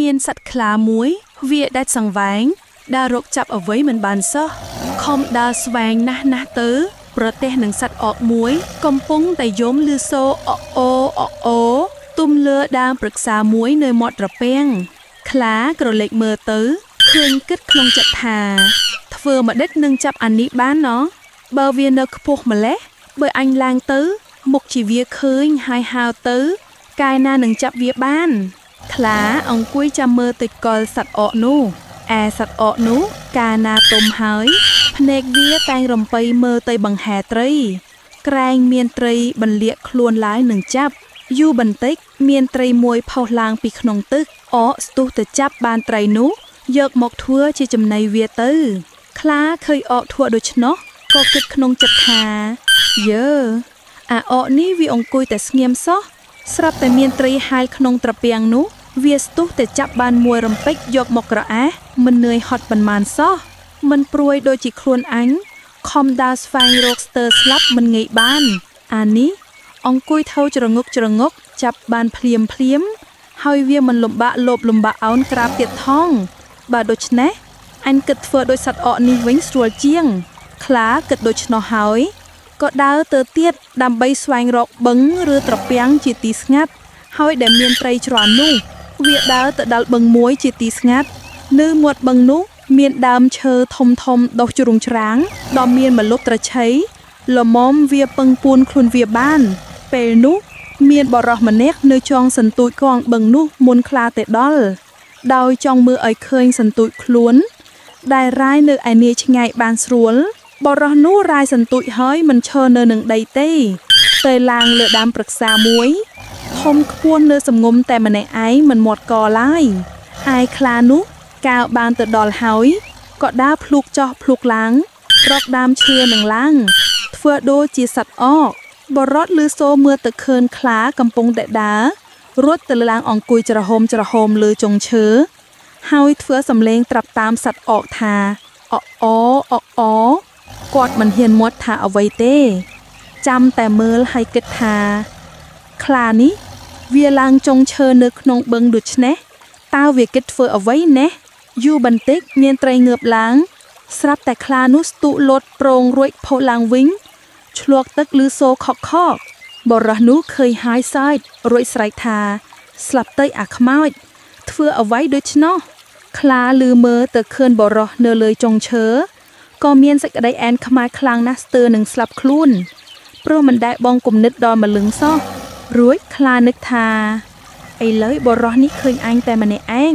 មានសត្វខ្លាមួយវាដាច់សង្វែងដើររកចាប់អ្វីមិនបានសោះខំដើរស្វែងណាស់ទៅប្រទេសនឹងសត្វអកមួយកំពុងតែយំលឺសូអអូទុំលើដើមព្រឹក្សាមួយនៅមាត់ត្រពាំងខ្លាក្រឡេកមើលទៅឃើញគិតក្នុងចិត្តថាធ្វើម្ដេចនឹងចាប់អានេះបានណោះបើវានៅខ្ពស់ម្លេះបើអញឡើងទៅមុខជាវាឃើញហើយហៅទៅកាយណានឹងចាប់វាបានខ្លាអង្គុយចាំមើលទៅកលសត្វអកនោះសត្វអកនោះកាលណាទុំហើយភ្នែកវាតែងរំពៃមើលទៅបង្ហែត្រីក្រែងមានត្រីបន្លាកខ្លួនឡើងនឹងចាប់យូរបន្តិចមានត្រីមួយផុសឡើងពីក្នុងទឹកអកស្ទុះទៅចាប់បានត្រីនោះយកមកធ្វើជាចំណីវាទៅខ្លាឃើញអកធ្វើដូច្នោះក៏គិតក្នុងចិត្តថាយើអាអកនេះវាអង្គុយតែស្ងៀមសោះស្រាប់តែមានត្រីហាលក្នុងត្រពាំងនោះវាស្ទុះតែចាប់បានមួយរំពេចយកមកក្រអះមិននឿយហត់ប៉ុន្មានសោះមិនព្រួយដូចជាខ្លួនអញខំដើរស្វែងរកស្ទើស្លាប់មិនងាយបានអានេះអង្គុយថោច្រងុកចាប់បានភ្លាមហើយវាមិនលំបាកលំបាកអោនក្រាបទៀតថងបើដូច្នេះអញគិតធ្វើដូចសត្វអកនេះវិញស្រួលជាងខ្លាគិតដូច្នោះហើយក៏ដើរទៅទៀតដើម្បីស្វែងរកបឹងឬត្រពាំងជាទីស្ងាត់ហើយដែលមានត្រីច្រើននោះវាដើរទៅដល់បឹងមួយជាទីស្ងាត់នៅមាត់បឹងនោះមានដើមឈើធំដុះជ្រុងច្រាំងដ៏មានម្លប់ត្រឆៃល្មមវាពឹងពួនខ្លួនវាបានពេលនោះមានបរិះម្នាក់នៅចងសន្ទូចកងបឹងនោះមុនខ្លាទៅដល់ដោយចង់មើលឲ្យឃើញសន្ទូចខ្លួនដែលរាយនៅឯនាយឆ្ងាយបានស្រួលបរិះនោះរាយសន្ទូចហើយមិនឈរនៅនឹងដីទេទៅឡើងលើដើមព្រឹក្សាមួយធំខ្ពស់នៅសំងុំតែម្នាក់ឯងមិនមាត់កឡើយឯខ្លានោះកាលបានទៅដល់ហើយក៏ដើរភ្លុកចោះភ្លុកឡើងរកដើមឈើនឹងឡើងធ្វើដូចជាសត្វអកបរតឮសូរមើលទៅឃើញខ្លាកំពុងតែដើររត់ទៅឡើងអង្គុយច្រហមលើចុងឈើហើយធ្វើសំឡេងត្រាប់តាមសត្វអកថាអគាត់មិនហ៊ានមាត់ថាអ្វីទេចាំតែមើលហើយគិតថាខ្លានេះវាឡើងចុងឈើនៅក្នុងបឹងដូច្នេះតើវាគិតធ្វើអ្វីណេះយូរបន្តិចមានត្រីងើបឡើងស្រាប់តែខ្លានោះស្ទុះលោតប្រងរួចផុសឡើងវិញឆ្លក់ទឹកឮសូរខកបរិះនោះឃើញហើយសើចរួចស្រែកថាស្លាប់ទៅអាខ្មោចធ្វើអ្វីដូច្នោះខ្លាឮមើលទៅឃើញបរិះនៅលើចុងឈើក៏មានសេចក្តីអែនខ្មាយខ្លាំងណាស់ស្ទើរនឹងស្លាប់ខ្លួនព្រោះមិនដែលបងគំនិតដល់ម្លឹងសោះរួចខ្លានឹកថាឥឡូវបរិះនេះឃើញអញតែម្នាក់ឯង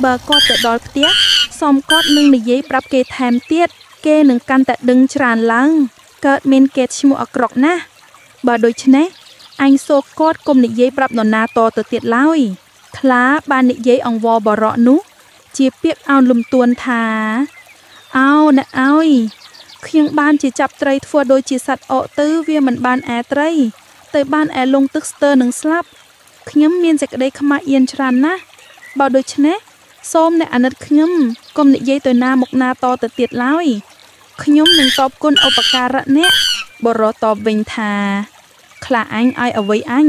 បើគាត់ទៅដល់ផ្ទះសមគាត់នឹងនិយាយប្រាប់គេថែមទៀតគេនឹងកាន់តែដឹងច្រើនឡើងកើតមានគេឈ្មោះអាក្រក់ណាស់បើដូច្នេះអញសូគាត់កុំនិយាយប្រាប់នរណាតទៅទៀតឡើយខ្លាបាននិយាយអង្វរបរិះនោះជាពាក្យអោនលំទួនថាអោអ្នកអើយខ្ញុំបានជាចាប់ត្រីធ្វើដូចជាសត្វអកទៅវាមិនបានអែត្រីទៅបានអែលងទឹកស្ទើរនឹងស្លាប់ខ្ញុំមានសេចក្តីខ្មាស់អៀនច្រើនណាស់បើដូច្នេះសូមអ្នកអាណិតខ្ញុំកុំនិយាយទៅណាមកណាតទៅទៀតឡើយខ្ញុំនឹងតបគុណឧបការៈអ្នកបរិះតបវិញថាខ្លាអញឲ្យអ្វីអញ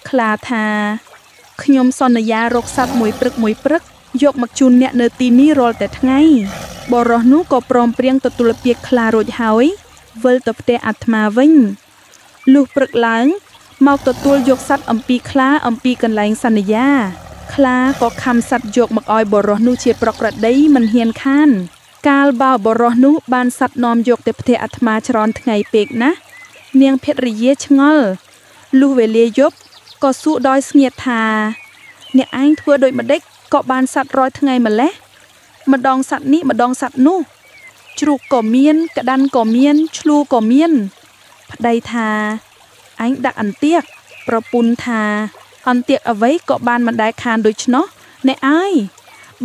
ខ្លាថាខ្ញុំសន្យារកសត្វមួយព្រឹកយកមកជូនអ្នកនៅទីនេះរាល់តែថ្ងៃបរិះនោះក៏ព្រមព្រៀងទទួលពាក្យខ្លារួចហើយវិលទៅផ្ទះអាត្មាវិញលុះព្រឹកឡើងមកទទួលយកសត្វអំពីខ្លាអំពីកន្លែងសន្យាខ្លាក៏ខំសត្វយកមកឲ្យបរិះនោះជាប្រក្រតីមិនហ៊ានខានកាលបើបរិះនោះបានសត្វនាំយកទៅផ្ទះអាត្មាច្រើនថ្ងៃពេកណាស់នាងភរិយាឆ្ងល់លុះវេលាយប់ក៏សួរដោយស្ងៀតថាអ្នកឯងធ្វើដូចម្ដេចក៏បានសត្វ100ថ្ងៃម្លេះម្ដងសត្វនេះម្ដងសត្វនោះជ្រូកក៏មានក្តាន់ក៏មានឆ្លូក៏មានប្តីថាអញដាក់អន្ទាក់ប្រពន្ធថាអន្ទាក់អ្វីក៏បានមិនដែលខានដូច្នោះអ្នកអើយ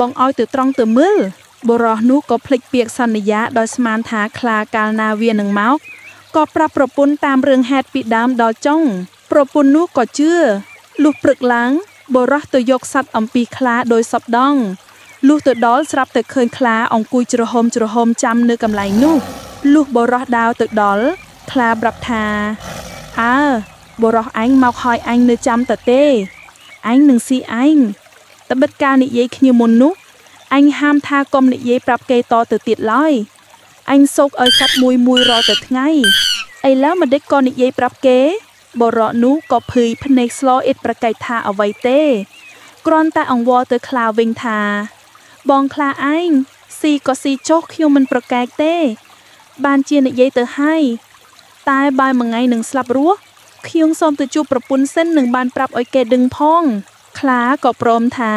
បងឲ្យទៅត្រង់ទៅមើលបុរសនោះក៏ភ្លេចពាក្យសន្យាដោយស្មានថាខ្លាកាលណាវានឹងមកក៏ប្រាប់ប្រពន្ធតាមរឿងហេតុពីដើមដល់ចុងប្រពន្ធនោះក៏ជឿលុះព្រឹកឡើងបុរសទៅយកសត្វអំពីខ្លាដោយសពដងលុះទៅដល់ស្រាប់តែឃើញខ្លាអង្គុយច្រហមចាំនៅកន្លែងនោះលុះបុរសដើរទៅដល់ខ្លាប្រាប់ថាអើបុរសអញមកហើយអញនៅចាំតទេអញនឹងស៊ីឯង តបិតការនិយាយគ្នាមុននោះអញហាមថាកុំនិយាយប្រាប់គេតទៅទៀតឡើយអញសូកឲ្យសັດមួយរាល់ទៅថ្ងៃឥឡូវម្ដេចក៏និយាយប្រាប់គេបរោះនោះក៏ភ័យភ្នែកស្លោអ៊ិតប្រកែកថាអ្វីទេគ្រាន់តែអង្វរទៅខ្លាវិញថាបងខ្លាឯងស៊ីក៏ស៊ីចុះខ្ញុំមិនប្រកែកទេបានជានិយាយទៅហើយតែបើមួយថ្ងៃនឹងស្លាប់រស់ខ្ញុំសូមទៅជួបប្រពន្ធសិននឹងបានប្រាប់ឲ្យគេដឹងផងខ្លាក៏ព្រមថា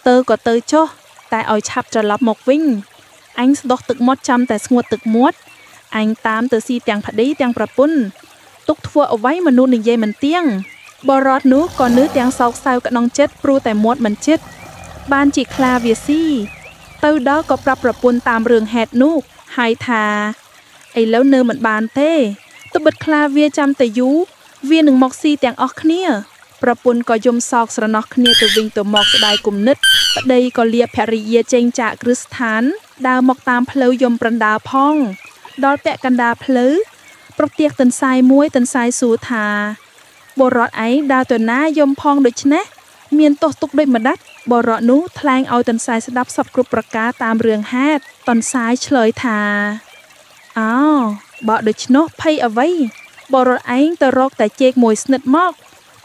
ទៅក៏ទៅចុះតែឲ្យឆាប់ត្រឡប់មកវិញអញស្ដោះទឹកមាត់ចាំតែស្ងួតទឹកមាត់អញតាមទៅស៊ីទាំងប្តីទាំងប្រពន្ធទុកធ្វើអ្វីមនុស្សនិយាយមិនទៀងបរតនោះក៏នឿទាំងសោកសៅក្នុងចិត្តព្រោះតែមាត់មិនជិតបានជាខ្លាវាស៊ីទៅដល់ក៏ប្រាប់ប្រពន្ធតាមរឿងហេតុនោះហើយថាឥឡូវនៅមិនបានទេត្បិតខ្លាវាចាំតែយូរវានឹងមកស៊ីទាំងអស់គ្នាប្រពន្ធក៏យំសោកស្រណោះគ្នាទៅវិញទៅមកស្ដាយគំនិតប្តីក៏លាភរិយាចេញចាកគ្រឹះស្ថានដើរមកតាមផ្លូវយំប្រណ្ដាលផងដល់ពាក់កណ្ដាលផ្លូវប្រទះទន្សាយមួយទន្សាយសួរថាបុរសឯងដើរទៅណាយំផងដូច្នេះមានទោសទុកដូចម្ដេចបុរសនោះថ្លែងឲ្យទន្សាយស្ដាប់សពគ្រប់ប្រការតាមរឿងហេតុទន្សាយឆ្លើយថាបើដូច្នោះភ័យអ្វីបុរសឯងទៅរកតែជែកមួយស្និទ្ធមក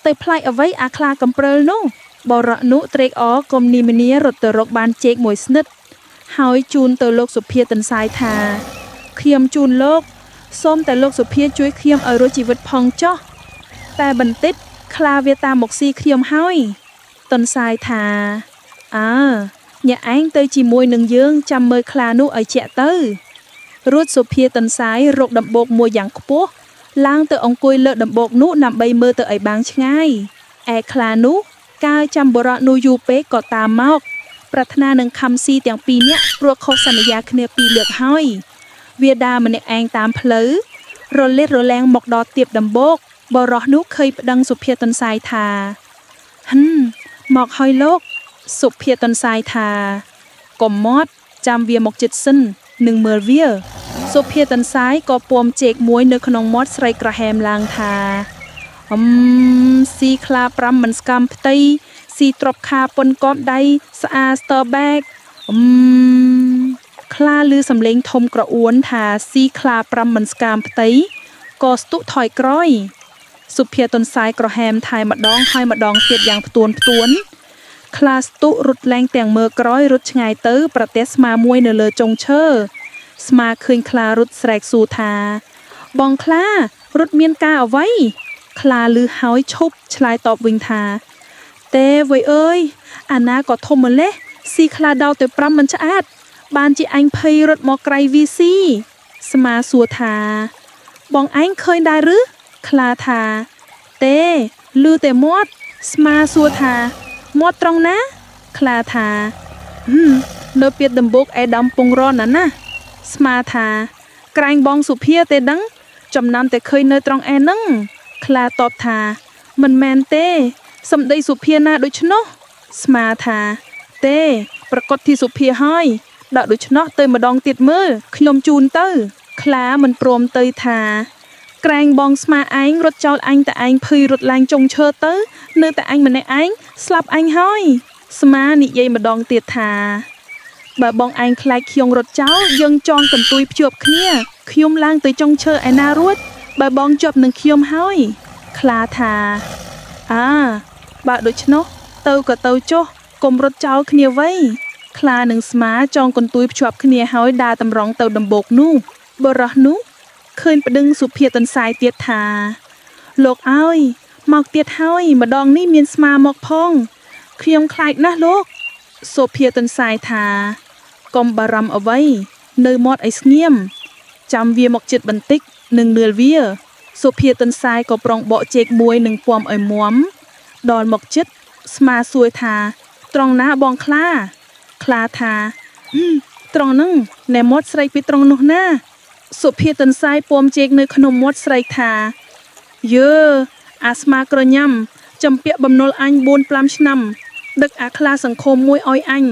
ទៅផ្លាច់អ្វីអាខ្លាកំព្រើលនោះបុរសនោះត្រេកអរកុំនីមនីរត់ទៅរកបានជែកមួយស្និទ្ធហើយជូនទៅលោកសុភាទន្សាយថាខ្ញុំជូនលោកសូមតែលោកសុភាជួយខ្ញុំឲ្យរស់ជីវិតផងចុះតែបន្តិចខ្លាវាតាមមកស៊ីខ្ញុំហើយទន្សាយថាអ្នកឯងទៅជាមួយនឹងយើងចាំមើលខ្លានោះឲ្យជាក់ទៅរួចសុភាទន្សាយរកដំបូកមួយយ៉ាងខ្ពស់ឡើងទៅអង្គុយលើដំបូកនោះដើម្បីមើលទៅឲ្យបាំងឆ្ងាយឯខ្លានោះកាលចាំបុរសនោះយូរពេកក៏តាមមកប្រាថ្នានឹងខំស៊ីទាំងពីរនាក់ព្រោះខុសសន្យាគ្នា2លើកហើយវាដើរម្នាក់ឯងតាមផ្លូវរលិះរលែងមកដល់ទៀបដំបូកបុរសនោះឃើញប្តឹងសុភាទន្សាយថាមកហើយលោកសុភាទន្សាយថាកុំមាត់ចាំវាមកជិតសិននឹងមើលវាសុភាទន្សាយក៏ពំជែកមួយនៅក្នុងមាត់ស្រីក្រហែមឡើងថាស៊ីខ្លា5មិនស្កំផ្ទៃស៊ីទ្របខាប៉ុនកប់ដៃស្អាស្ទើបែកខ្លាឮសំឡេងធំក្រអួនថាស៊ីខ្លា5មិនស្កាមផ្ទៃក៏ស្ទុះថយក្រោយសុភាទន្សាយក្រហែមថែម្ដងហើយម្ដងទៀតយ៉ាងផ្ទួនខ្លាស្ទុះរត់ឡើងទាំងមើលក្រោយរត់ឆ្ងាយទៅប្រទះស្មាមួយនៅលើចុងឈើស្មាឃើញខ្លារត់ស្រែកសួរថាបងខ្លារត់មានការអ្វីខ្លាឮហើយឈប់ឆ្លើយតបវិញថាទេវ៉ៃអើយអាណាក៏ធំម្លេះស៊ីខ្លាដោទៅ5មិនឆ្អាតបានជាអញភ័យរត់មកក្រៃវីស៊ីស្មាសួរថាបងឯងឃើញដែរឬខ្លាថាទេឮតែមាត់ស្មាសួរថាមាត់ត្រង់ណាខ្លាថានៅពីដំបូកឯដំពងរណាស្មាថាក្រែងបងសុភាទេដឹងចំណាំតែឃើញនៅត្រង់ឯហ្នឹងខ្លាតបថាមិនមែនទេសំដីសុភាណាដូច្នោះស្មាថាទេប្រកាសទីសុភាហើយដល់ដូច្នោះទៅម្ដងទៀតមើលខ្ញុំជូនទៅខ្លាមិនព្រមទៅថាក្រែងបងស្មាឯងរត់ចោលអញតែឯងភ័យរត់ឡើងចុងឈើទៅនៅតែអញម្នាក់ឯងស្លាប់អញហើយស្មានិយាយម្ដងទៀតថាបើបងឯងខ្លាចខ្ញុំរត់ចោលយើងចងកន្ទុយភ្ជាប់គ្នាខ្ញុំឡើងទៅចុងឈើឯណារួចបើបងជាប់នឹងខ្ញុំហើយខ្លាថាបើដូច្នោះទៅក៏ទៅចុះកុំរត់ចោលគ្នាវៃខ្លានិងស្មាចងកន្ទុយភ្ជាប់គ្នាហើយដើរតម្រង់ទៅដំបូកនោះបុរសនោះឃើញប្តឹងសុភាទន្សាយទៀតថាលោកអើយមកទៀតហើយម្ដងនេះមានស្មាមកផងខ្ញុំខ្លាចណាស់លោកសុភាទន្សាយថាកុំបារម្ភអ្វីនៅមាត់ឲ្យស្ងៀមចាំវាមកជិតបន្តិចនឹងនឿលវាសុភាទន្សាយក៏ប្រុងបកជែកមួយនឹងពំឲ្យមាំដល់មកជិតស្មាសួរថាត្រង់ណាបងខ្លាថាត្រង់ហ្នឹងណែមាត់ស្រីពីត្រង់នោះណាសុភាទន្សាយពំជែកនៅក្នុងមាត់ស្រីថាអាស្មាក្រញ៉ាំចំពាក់បំណុលអញ 4-5 ឆ្នាំដឹកអាខ្លាសង្ឃុំមួយឲ្យអញ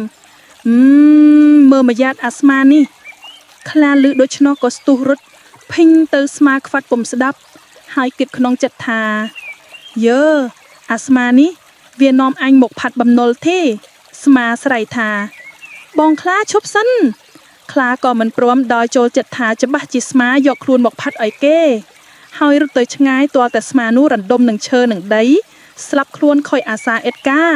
មើលមកយ៉ាតអាស្មានេះខ្លាលឺដូច្នោះក៏ស្ទុះរត់ភេញទៅស្មាខ្វាត់ពុំស្ដាប់ហើយគិតក្នុងចិត្តថាអាស្មានេះ វានាំអញមកផាត់បំណុលទេស្មាស្រ័យថាបងខ្លាឈប់សិនខ្លាក៏មិនព្រមដល់ចូលចិត្តថាច្បាស់ជាស្មាយកខ្លួនមកផាត់ឲ្យគេហើយរត់ទៅឆ្ងាយទាល់តែស្មានោះរំដុំនឹងឈើនឹងដីស្លាប់ខ្លួនខុយអាសាអេដការ